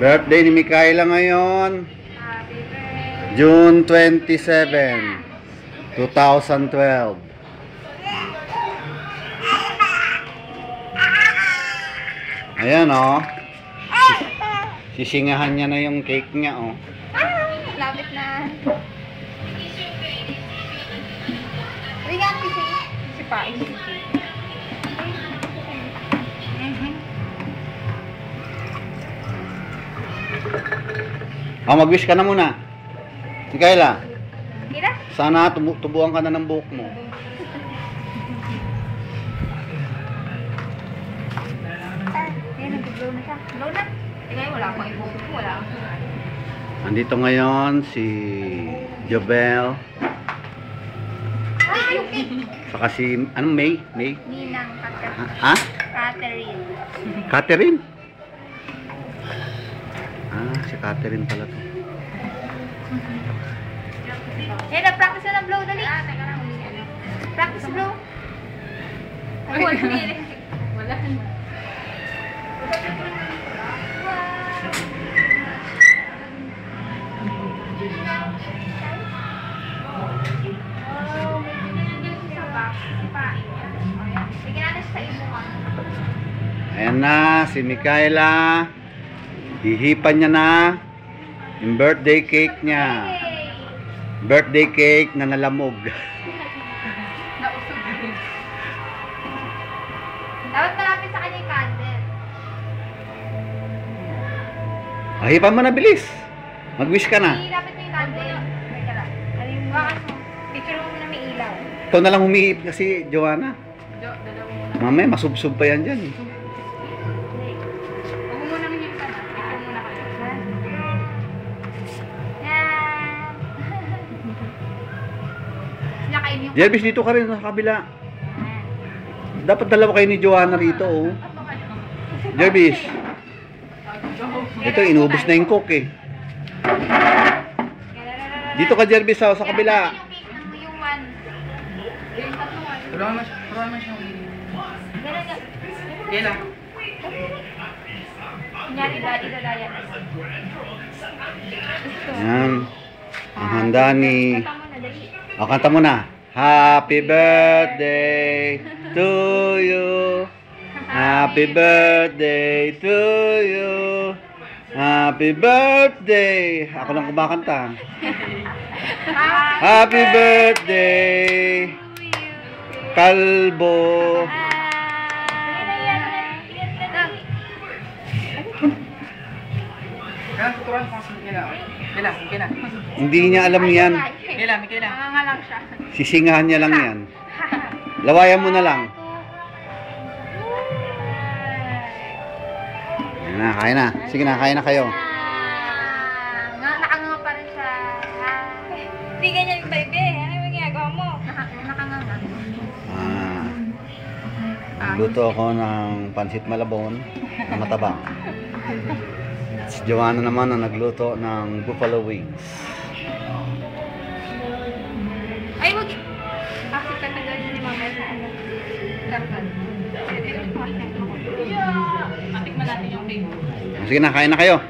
Birthday ni Mikaela ngayon. Happy birthday. June 27, 2012. Ayan oh. Sisingahan niya na yung cake niya oh. Lapit na. Ringan si pa. Oh, mag-wish ka na muna. Mikaela, Kira? sana tubuan ka na ng buhok mo. Ayan, nag-blow na siya. Blow na. Tingnan, wala akong ibukod ko. Wala akong. Andito ngayon si Jobel. Ay, yung cake. Saka si, anong May? May? Ninang Ha? Catherine. Catherine? Ah, si Catherine pala to. Eh, na-practice na ng blow, dali. Teka lang, practice blow. Ay, wala na. Wala na. Ayan na, si Mikaela. Hihipan niya na yung birthday cake niya. Birthday cake na nalamog. Nausog din. Dapat malapit sa kanya yung candle. Hipan mo na, bilis. Mag-wish ka na. Ilapit mo yung candle. Teka lang. Ano yung bakas mo? Picture mo na may ilaw. Ikaw na lang humihip kasi, Joanna. Dalawa mo na. Mamaya, masubsob pa yan dyan. Huwag mo muna hihip ka na. Picture muna kayo. Yan. Nakain yung Jervis, dito ka rin sa kabila. Dapat dalawa kayo ni Joanna rito, oh. Jervis. Ito, inubos na yung coke, eh. Dito ka, Jervis, sa kabila. Yung one. Yung tatlong one. Turuan mo siyang Ganun yan. Kailan? Kunyari, idadaya. Ayan. Ang handa ni... Kanta mo na, dali. O, kanta mo na. Happy birthday to you. Happy birthday to you. Happy birthday. Ako lang kumakanta. Happy birthday, Kalbo. Kailan tuturuan ko kasi Kailan? Hindi niya alam yan. Kailan? Nangangalang siya. Sisingahan niya lang yan. Lawayan mo na lang. Ayan na, kaya na. Sige na, kaya na kayo. Nakanganga pa rin siya. Hindi ganyan yung baby. Ano yung ginagawa mo? Nakanganga. Nagluto ako ng pansit malabon na matabang. Si Joanna naman na nagluto ng buffalo wings. Ay, wag. Bakit ka tagalin ni Mama sa ano? Karpan. Atikman natin yung cake. Sige na, kaya na kayo.